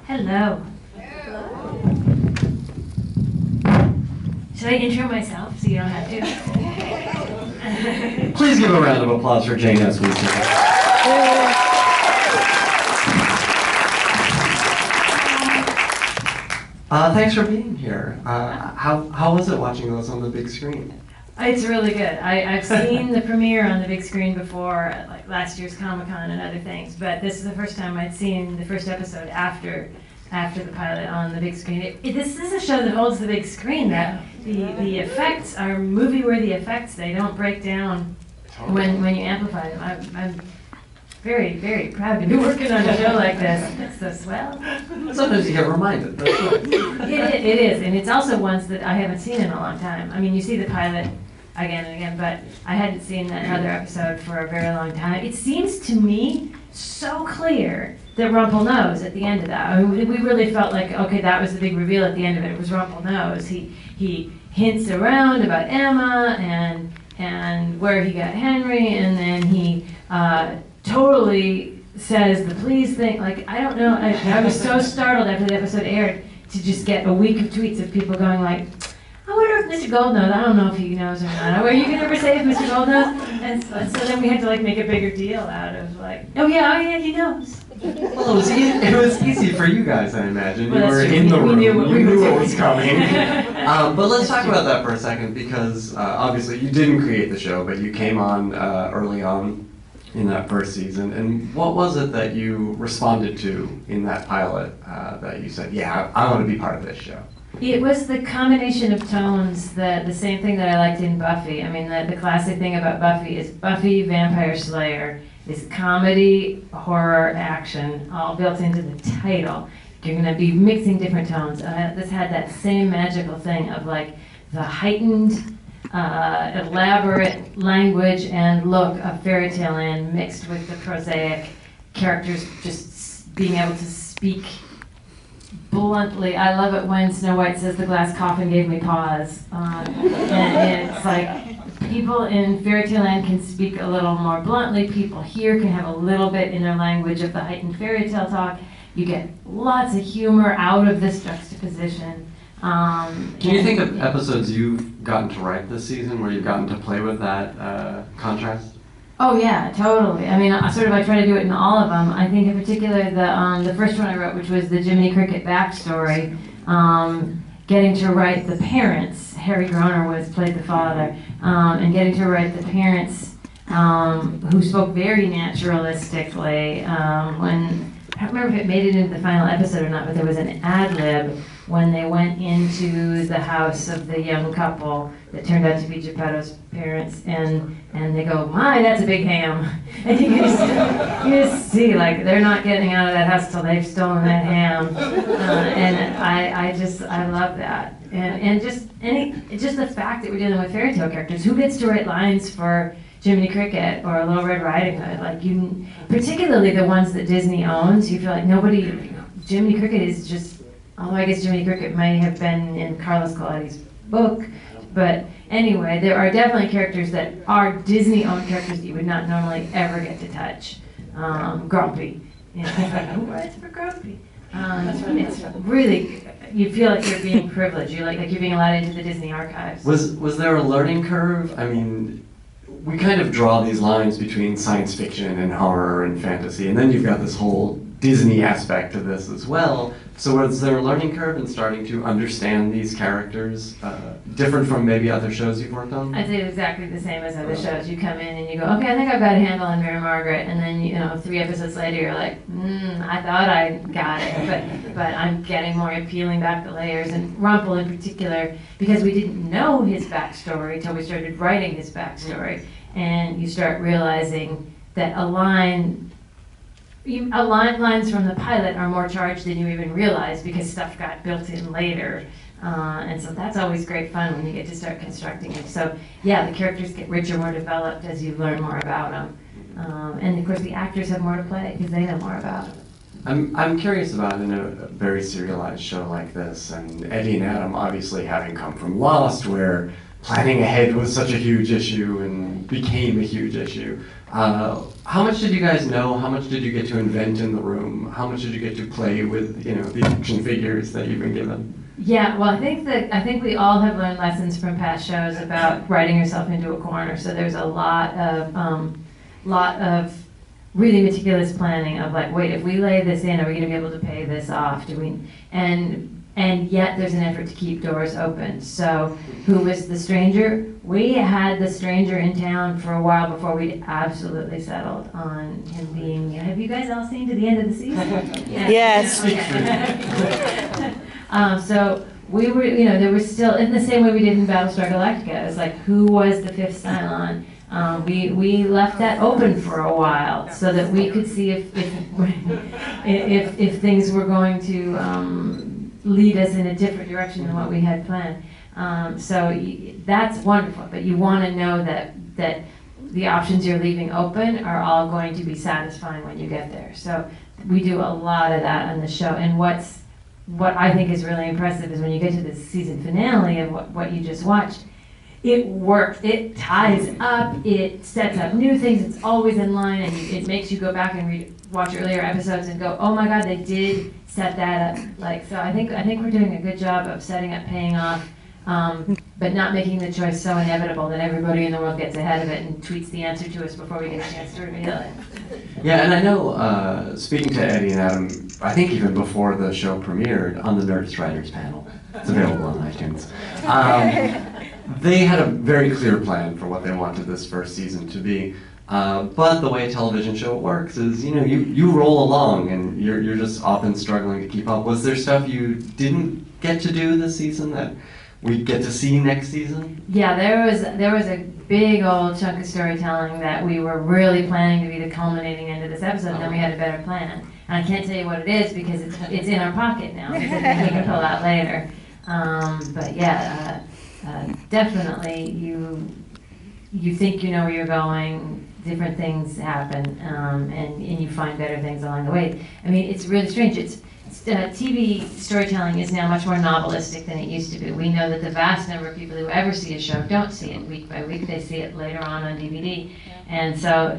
Hello. Should I intro myself so you don't have to? Please give a round of applause for Jane Espenson. Thanks for being here. How was it watching those on the big screen? It's really good. I've seen the premiere on the big screen before, at like last year's Comic-Con and other things, but this is the first time I'd seen the first episode after the pilot on the big screen. This is a show that holds the big screen. That the effects are movie-worthy effects. They don't break down when you amplify them. I'm very, very proud to be working on a show like this. It's so swell. Sometimes you get reminded. That's right. It is, and it's also ones that I haven't seen in a long time. I mean, you see the pilot again and again, but I hadn't seen another episode for a very long time. It seems to me so clear that Rumple knows at the end of that. I mean, we really felt like, okay, that was the big reveal at the end of it. It was Rumple knows. He hints around about Emma and where he got Henry, and then he totally says the please thing. Like, I don't know. I was so startled after the episode aired to just get a week of tweets of people going like, I wonder if Mr. Gold knows. I don't know if he knows or not. Are you going to ever say if Mr. Gold knows? And so then we had to like make a bigger deal out of like, oh yeah, he knows. Well, it was easy for you guys, I imagine. Well, you were true. in the room. We knew were what was coming. But let's talk about that for a second, because obviously you didn't create the show, but you came on early on in that first season. And what was it that you responded to in that pilot that you said, yeah, I want to be part of this show? It was the combination of tones, the same thing that I liked in Buffy. I mean, the classic thing about Buffy is Buffy Vampire Slayer is comedy, horror, action, all built into the title. You're going to be mixing different tones. This had that same magical thing of like the heightened, elaborate language and look of Fairy Tale Land mixed with the prosaic characters just being able to speak bluntly. I love it when Snow White says the glass coffin gave me pause. And it's like people in Fairy Tale Land can speak a little more bluntly. People here can have a little bit in their language of the heightened fairy tale talk. You get lots of humor out of this juxtaposition. Can you think of episodes you've gotten to write this season where you've gotten to play with that contrast? Oh yeah, totally. I mean, I try to do it in all of them. I think in particular the first one I wrote, which was the Jiminy Cricket backstory, getting to write the parents. Harry Groner played the father, and getting to write the parents who spoke very naturalistically. I don't remember if it made it into the final episode or not, but there was an ad lib when they went into the house of the young couple that turned out to be Geppetto's parents, and they go, my, that's a big ham. And you just see, like, they're not getting out of that house till they've stolen that ham. And I love that. And just the fact that we're dealing with fairy tale characters, who gets to write lines for Jiminy Cricket or Little Red Riding Hood? Like, particularly the ones that Disney owns, you feel like Jiminy Cricket is just, although I guess Jiminy Cricket may have been in Carlos Collodi's book, but anyway, there are definitely characters that are Disney-owned characters that you would not normally ever get to touch. Grumpy. You know, it's like, who writes for Grumpy? It's really, you feel like you're being privileged. You're like you're being allowed into the Disney archives. Was there a learning curve? I mean, we kind of draw these lines between science fiction and horror and fantasy, and then you've got this whole Disney aspect to this as well. So was there a learning curve in starting to understand these characters, different from maybe other shows you've worked on? I'd say it's exactly the same as other shows. You come in and you go, okay, I think I've got a handle on Mary Margaret, and then 3 episodes later you're like, I thought I got it, but I'm getting more peeling back the layers. And Rumple in particular, because we didn't know his backstory until we started writing his backstory, and you start realizing that lines from the pilot are more charged than you even realize because stuff got built in later. And so that's always great fun when you get to start constructing it. So yeah, the characters get richer, more developed as you learn more about them. And of course the actors have more to play because they know more about them. I'm curious about, in a very serialized show like this, and Eddie and Adam obviously having come from Lost, where planning ahead was such a huge issue and became a huge issue. How much did you guys know? How much did you get to invent in the room? How much did you get to play with, the action figures that you've been given? Yeah, well, I think we all have learned lessons from past shows about writing yourself into a corner. So there's a lot of really meticulous planning of like, wait, if we lay this in, are we going to be able to pay this off? And yet there's an effort to keep doors open. So who was the stranger? We had the stranger in town for a while before we'd absolutely settled on him being. Have you guys all seen to the end of the season? Yeah. Yes. Okay. So we were, there was still, in the same way we did in Battlestar Galactica, it's like, who was the fifth Cylon? We left that open for a while so that we could see if things were going to lead us in a different direction than what we had planned. So that's wonderful, but you want to know that the options you're leaving open are all going to be satisfying when you get there. So we do a lot of that on the show, and what I think is really impressive is when you get to the season finale of what you just watched, it works. It ties up, it sets up new things, it's always in line, and it makes you go back and watch earlier episodes and go, oh my God, they did set that up. So I think we're doing a good job of setting up, paying off, but not making the choice so inevitable that everybody in the world gets ahead of it and tweets the answer to us before we get a chance to reveal it. Yeah, and I know, speaking to Eddie and Adam, I think even before the show premiered, on the Nerdist Writers panel, it's available on iTunes, they had a very clear plan for what they wanted this first season to be. But the way a television show works is, you roll along and you're just often struggling to keep up. Was there stuff you didn't get to do this season that we get to see next season? Yeah, there was a big old chunk of storytelling that we were really planning to be the culminating end of this episode, and then we had a better plan. And I can't tell you what it is because it's in our pocket now. It's something we can pull out later. But yeah, definitely you think you know where you're going. Different things happen, and you find better things along the way. I mean, it's really strange. TV storytelling is now much more novelistic than it used to be. We know that the vast number of people who ever see a show don't see it week by week. They see it later on DVD. And so,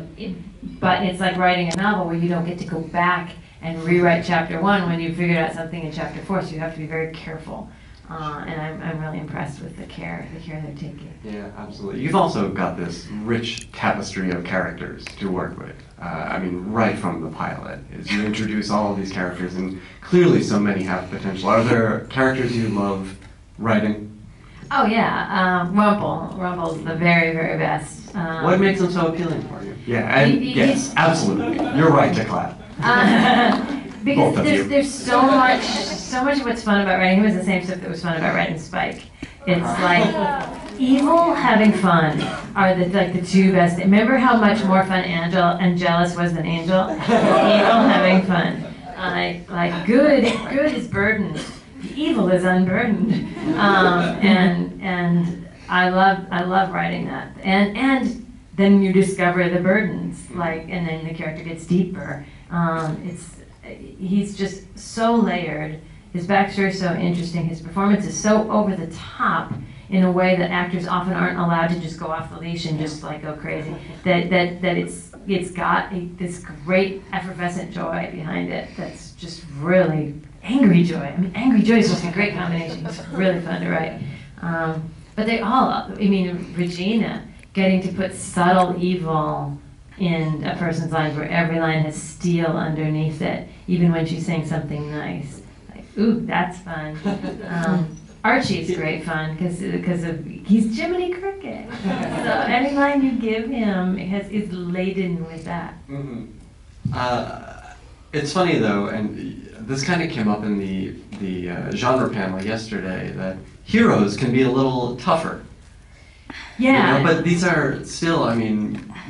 but it's like writing a novel where you don't get to go back and rewrite chapter 1 when you figured out something in chapter 4, so you have to be very careful. And I'm really impressed with the care they're taking. Yeah, absolutely. You've also got this rich tapestry of characters to work with. Right from the pilot, is you introduce all of these characters, and clearly so many have potential. Are there characters you love writing? Oh yeah, Rumple's the very, very best. What makes him so appealing for you? Yeah, and yes, absolutely. You're right to clap. Because there's so much of what's fun about writing him is the same stuff that was fun about writing Spike. It's like evil having fun are the two best. Remember how much more fun Angelus was than Angel? Evil having fun. Good is burdened. Evil is unburdened. And I love writing that. And then you discover the burdens, and then the character gets deeper. He's just so layered. His backstory is so interesting. His performance is so over the top in a way that actors often aren't allowed to just go off the leash and just go crazy. That it's got this great effervescent joy behind it. That's just really angry joy. I mean, angry joy is just a great combination. It's really fun to write. But they all. Regina getting to put subtle evil in a person's lines where every line has steel underneath it, even when she's saying something nice. Ooh, that's fun. Archie's great fun because he's Jiminy Cricket. So any line you give him is laden with that. Mm-hmm. It's funny though, and this kind of came up in the genre panel yesterday, that heroes can be a little tougher. Yeah. But these are still,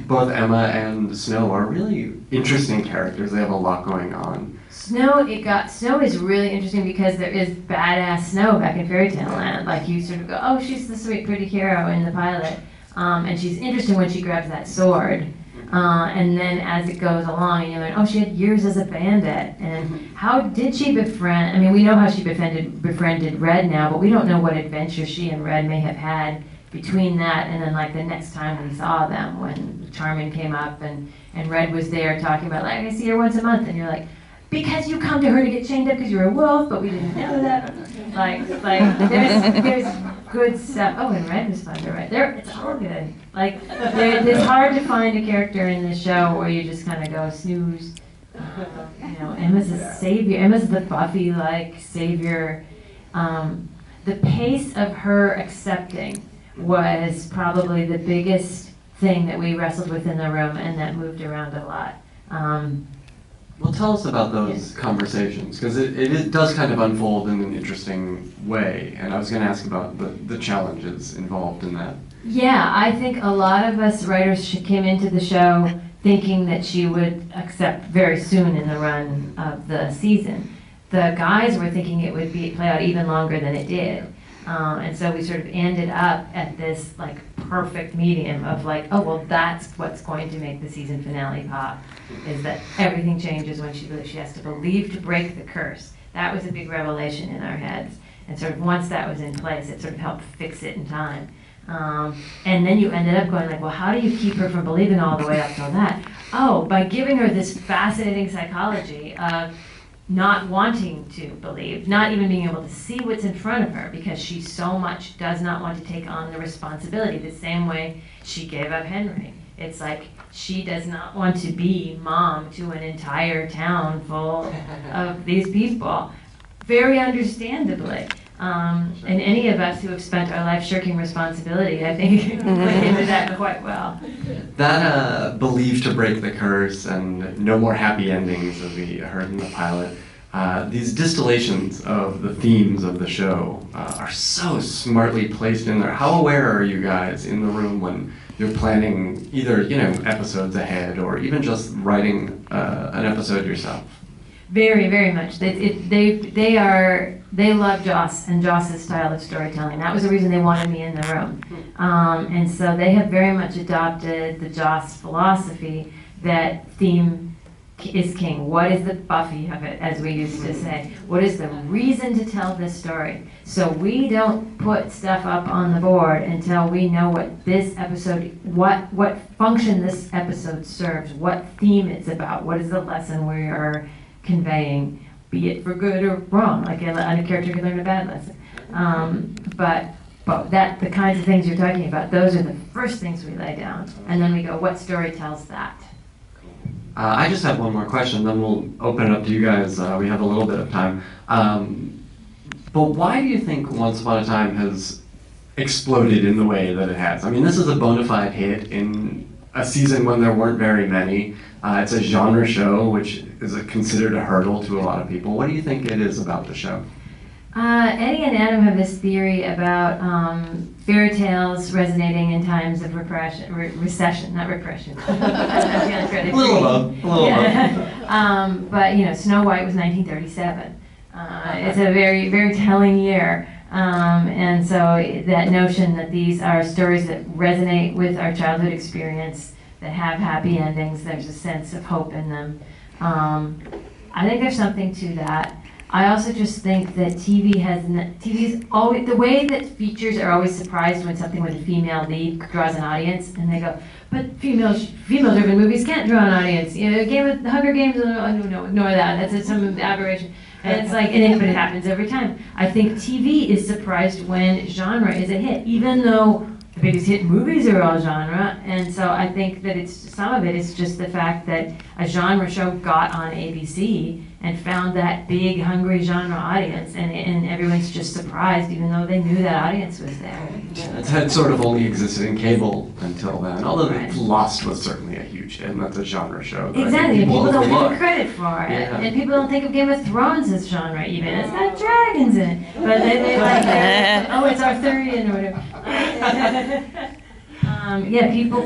both Emma and Snow are really interesting characters. They have a lot going on. Snow is really interesting because there is badass Snow back in Fairy Tale Land. You sort of go, oh, she's the sweet, pretty hero in the pilot. And she's interesting when she grabs that sword. And then as it goes along, you learn, oh, she had years as a bandit. And how did she befriend? We know how she befriended Red now, but we don't know what adventure she and Red may have had between that and then like the next time we saw them when Charmin came up and Red was there talking about like, I see her once a month, and you're like, because you come to her to get chained up because you're a wolf, but we didn't know that. Like there's good stuff. Oh, and Red was fun to write. It's all good. Like it's hard to find a character in this show where you just kind of go snooze. Emma's a savior. Emma's the Buffy-like savior. The pace of her accepting was probably the biggest thing that we wrestled with in the room, and that moved around a lot. Well, tell us about those conversations, because it does kind of unfold in an interesting way, and I was going to ask about the challenges involved in that. Yeah, I think a lot of us writers came into the show thinking that she would accept very soon in the run of the season. The guys were thinking it would play out even longer than it did. And so we sort of ended up at this like perfect medium of like, oh, well, that's what's going to make the season finale pop, is that everything changes when she has to believe to break the curse. That was a big revelation in our heads. And sort of once that was in place, it sort of helped fix it in time. And then you ended up going like, well, how do you keep her from believing all the way up till that? Oh, by giving her this fascinating psychology of not wanting to believe, not even being able to see what's in front of her because she so much does not want to take on the responsibility, the same way she gave up Henry. It's like she does not want to be mom to an entire town full of these people, very understandably. And any of us who have spent our life shirking responsibility, I think, went into that quite well. That believe to break the curse and no more happy endings, as we heard in the pilot, these distillations of the themes of the show are so smartly placed in there. How aware are you guys in the room when you're planning either, episodes ahead or even just writing an episode yourself? Very, very much. They love Joss and Joss's style of storytelling. That was the reason they wanted me in the room. And so they have very much adopted the Joss philosophy that theme is king. What is the Buffy of it, as we used to say? What is the reason to tell this story? So we don't put stuff up on the board until we know what this episode, what function this episode serves, what theme it's about, what is the lesson we are conveying, be it for good or wrong, like a character can learn a bad lesson. But that the kinds of things you're talking about, those are the first things we lay down, and then we go, what story tells that? I just have one more question, then we'll open it up to you guys. We have a little bit of time. But why do you think Once Upon a Time has exploded in the way that it has? I mean, this is a bona fide hit in a season when there weren't very many. It's a genre show, which is considered a hurdle to a lot of people. What do you think it is about the show? Eddie and Adam have this theory about fairy tales resonating in times of recession, not repression. A little above. But Snow White was 1937. It's a very, very telling year. And so that notion that these are stories that resonate with our childhood experience, that have happy endings, there's a sense of hope in them. I think there's something to that. I also just think that TV's always, the way that features are always surprised when something with a female lead draws an audience, and they go, but female-driven movies can't draw an audience. The Hunger Games, no, ignore that. That's some aberration. And it's like, but it happens every time. I think TV is surprised when genre is a hit, even though the biggest hit movies are all genre. And so I think that some of it is just the fact that a genre show got on ABC and found that big, hungry genre audience, and everyone's just surprised, even though they knew that audience was there. It had sort of only existed in cable until then, although Lost was certainly a huge hit, and that's a genre show. Exactly, people don't give it credit for it, and people don't think of Game of Thrones as genre even. It's got dragons in it, but they like it. Oh, it's Arthurian or whatever.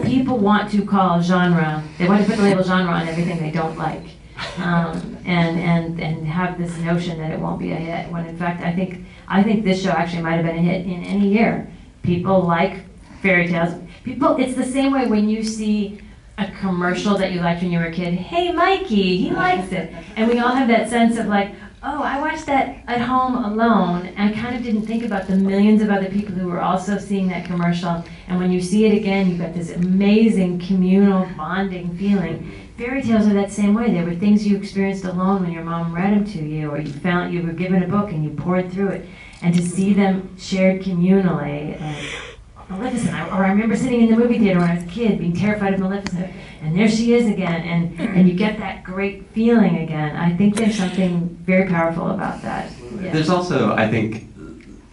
People want to call genre, they want to put the label genre on everything they don't like. And have this notion that it won't be a hit, when in fact I think this show actually might have been a hit in any year. People like fairy tales. It's the same way when you see a commercial that you liked when you were a kid. Hey, Mikey, he likes it. And we all have that sense of like, Oh, I watched that at home alone. I kind of didn't think about the millions of other people who were also seeing that commercial. And when you see it again, you've got this amazing communal bonding feeling. Fairy tales are that same way. They were things you experienced alone when your mom read them to you, or you were given a book and you poured through it. And to see them shared communally, Maleficent. I remember sitting in the movie theater when I was a kid, being terrified of Maleficent, and there she is again, and you get that great feeling again. I think there's something very powerful about that. Yeah. There's also, I think,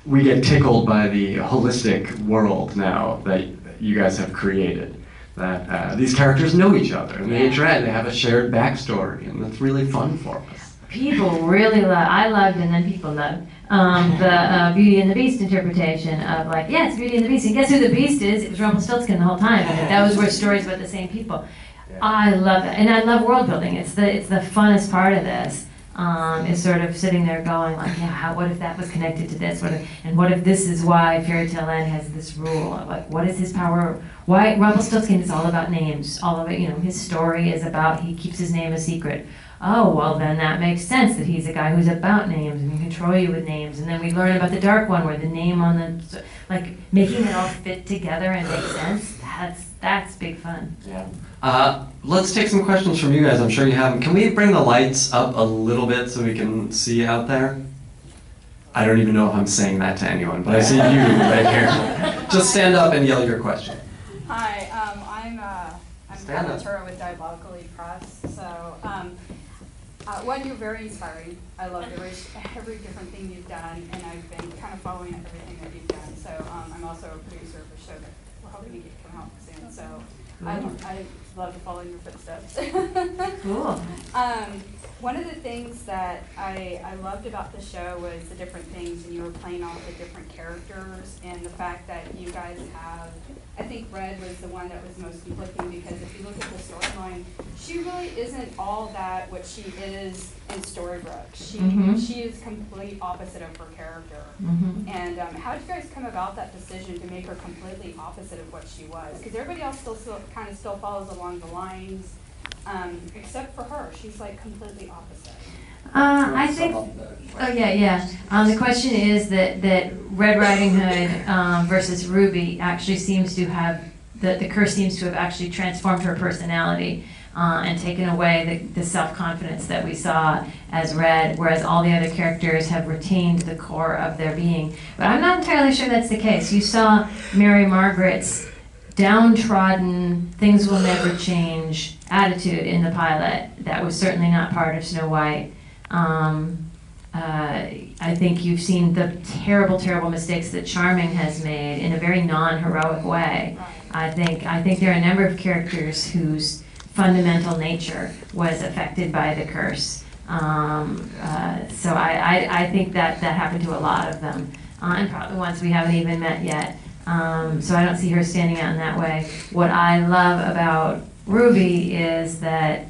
we get tickled by the holistic world now that you guys have created. That these characters know each other, and they interact, they have a shared backstory, and that's really fun for us. People really I loved, and then people loved, the Beauty and the Beast interpretation of like, yeah, it's Beauty and the Beast, and guess who the Beast is? It was Rumpelstiltskin the whole time. Those were stories about the same people. I love that, and I love world building. It's the funnest part of this. Is sort of sitting there going like, yeah, what if that was connected to this? What if this is why Fairy Tale Land has this rule of like, what is his power? Why Rumpelstiltskin is all about names. All of it, his story is about he keeps his name a secret. Oh, well then that makes sense that he's a guy who's about names and can control you with names. And then we learn about the Dark One where the name on the, like making it all fit together and make sense. That's big fun. Yeah. Let's take some questions from you guys. I'm sure you have them. Can we bring the lights up a little bit so we can see out there? I don't even know if I'm saying that to anyone, but I see you right here. Just stand up and yell your question. Hi, I'm Ventura with Diabolically Press. So, one, you're very inspiring. I love every different thing you've done, and I've been kind of following everything that you've done. So, I'm also a producer of a show that we're hoping to get come out soon. So, I love to follow in your footsteps. Cool. One of the things that I loved about the show was the different things, and you were playing off the different characters, and the fact that you guys have, I think Red was the one that was most conflicting, because if you look at the storyline, she really isn't all that what she is in Storybrooke. She is complete opposite of her character. And how did you guys come about that decision to make her completely opposite of what she was? Because everybody else still kind of follows along the lines. Except for her, she's like completely opposite. I think. Oh yeah. The question is that Red Riding Hood versus Ruby actually seems to have the curse seems to have actually transformed her personality and taken away the self-confidence that we saw as Red, whereas all the other characters have retained the core of their being. But I'm not entirely sure that's the case. You saw Mary Margaret's downtrodden, things will never change attitude in the pilot. That was certainly not part of Snow White. I think you've seen the terrible, terrible mistakes that Charming has made in a very non-heroic way. I think there are a number of characters whose fundamental nature was affected by the curse. So I think that happened to a lot of them, and probably ones we haven't even met yet. So I don't see her standing out in that way. What I love about Ruby is that,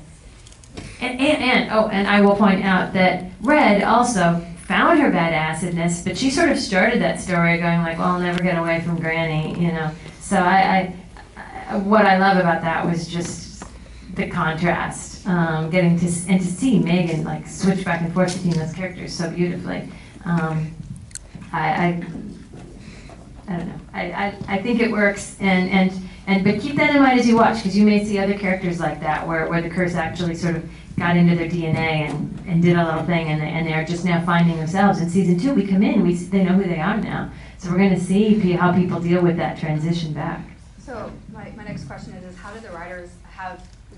and I will point out that Red also found her badassedness, but she sort of started that story going like, well, I'll never get away from Granny, So what I love about that was just the contrast, getting to see Megan like switch back and forth between those characters so beautifully. I don't know. I think it works, but keep that in mind as you watch, because you may see other characters like that where the curse actually sort of got into their DNA and did a little thing, and they're just now finding themselves. In season 2, we come in, they know who they are now. So we're going to see how people deal with that transition back. So my next question is how did the writers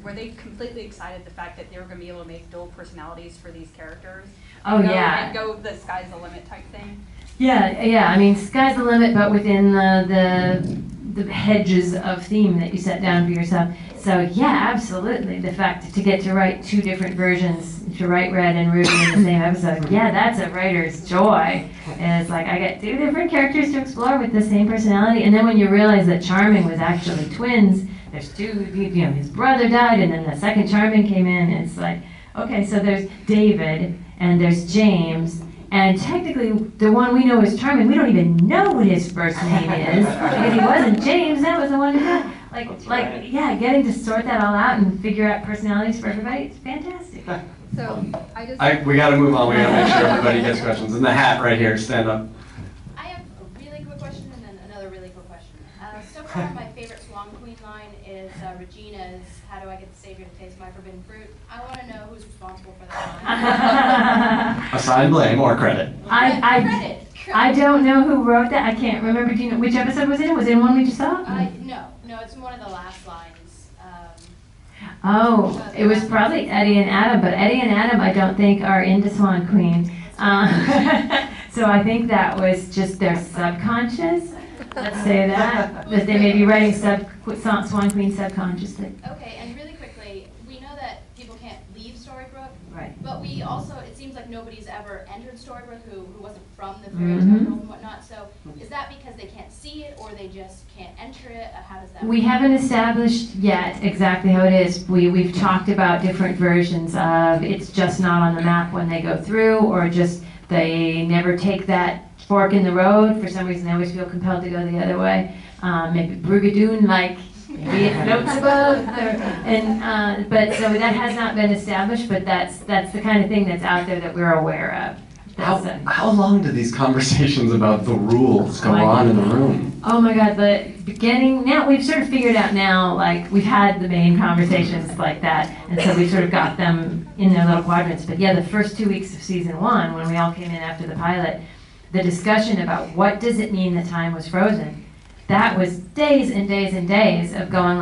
were they completely excited the fact that they were going to be able to make dual personalities for these characters? And go the sky's the limit type thing? Yeah. I mean, sky's the limit, but within the hedges of theme that you set down for yourself. So yeah, absolutely. The fact to get to write two different versions, to write Red and Ruby in the same episode, yeah, that's a writer's joy. And it's like I get two different characters to explore with the same personality, and then when you realize that Charming was actually twins, there's two. His brother died, and then the second Charming came in. And it's like, okay, so there's David and there's James. And technically, the one we know is Charming, we don't even know what his first name is, because he wasn't James, that was the one who died. Yeah, getting to sort that all out and figure out personalities for everybody, it's fantastic. So We got to move on. We got to make sure everybody gets questions. In the hat right here, stand up. I have a really quick question and then another really quick question. So far, my favorite Swan Queen line is Regina's "How do I get the Savior to taste my forbidden fruit?" I want to know who's responsible for that line. Assign blame or credit. I don't know who wrote that. I can't remember. Do you know which episode was it in? Was it in one we just saw? No, it's one of the last lines. It was probably Eddie and Adam, but Eddie and Adam I don't think are into Swan Queen. So I think that was just their subconscious. Let's say that they may be writing Swan Queen subconsciously. Okay, and really quickly, we know that people can't leave Storybrooke, right? But we also, it seems like nobody's ever entered Storybrooke who wasn't from the fairy tale world and whatnot. So is that because they can't see it, or they just can't enter it? How does that work? We haven't established yet exactly how it is. We've talked about different versions of it's just not on the map when they go through, or just they never take that fork in the road. For some reason, they always feel compelled to go the other way. Maybe Brigadoon, maybe it floats above. But so that has not been established, but that's the kind of thing that's out there that we're aware of. How long do these conversations about the rules go on in the room? Oh my God, the beginning, now we've sort of figured out now, we've had the main conversations like that, and so we've sort of got them in their little quadrants. But yeah, the first 2 weeks of season 1, when we all came in after the pilot, the discussion about what does it mean that time was frozen, that was days and days and days of going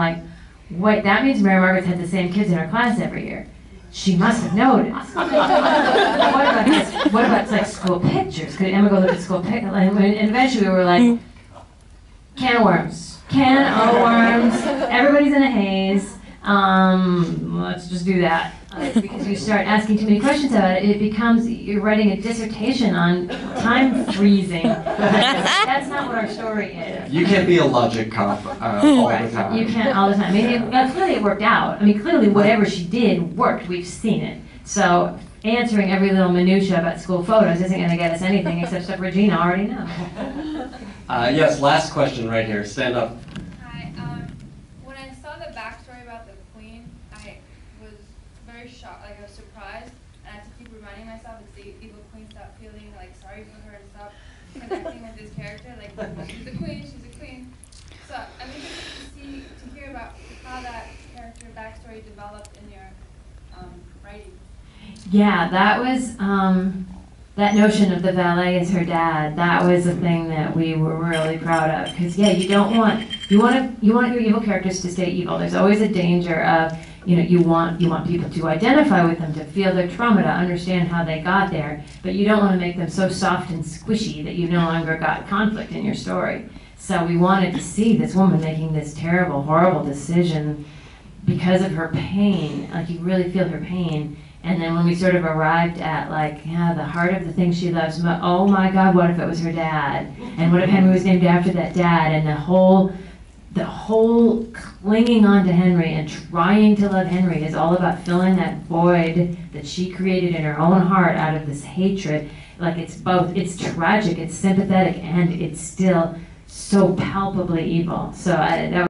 wait, that means Mary Margaret's had the same kids in her class every year. She must have noticed. What about school pictures? Could Emma go look at school pictures? And eventually we were like, can of worms. Can of worms. Everybody's in a haze. Let's just do that. Because you start asking too many questions about it, it becomes, you're writing a dissertation on time freezing. That's not what our story is. You can't be a logic cop all the time. You can't all the time. Clearly it worked out. Clearly whatever she did worked. We've seen it. So answering every little minutia about school photos isn't going to get us anything except stuff Regina already knows. Yes, last question right here. Stand up. Hi. When I saw the backstory about the queen, I was very shocked. I was surprised, and I had to keep reminding myself it's the evil queen. Stop feeling sorry for her and stop connecting with this character. She's a queen. She's a queen. So I'm interested to hear about how that character backstory developed in your writing. Yeah, that was that notion of the valet as her dad. That was a thing that we were really proud of, because you want your evil characters to stay evil. There's always a danger of you want people to identify with them, to feel their trauma, to understand how they got there, but you don't want to make them so soft and squishy that you no longer got conflict in your story. So we wanted to see this woman making this terrible, horrible decision because of her pain. You really feel her pain. And then when we sort of arrived at the heart of the thing she loves, oh my God, what if it was her dad? And what if Henry was named after that dad? And the whole clinging on to Henry and trying to love Henry is all about filling that void that she created in her own heart out of this hatred. It's both, it's tragic, it's sympathetic, and it's still so palpably evil. So that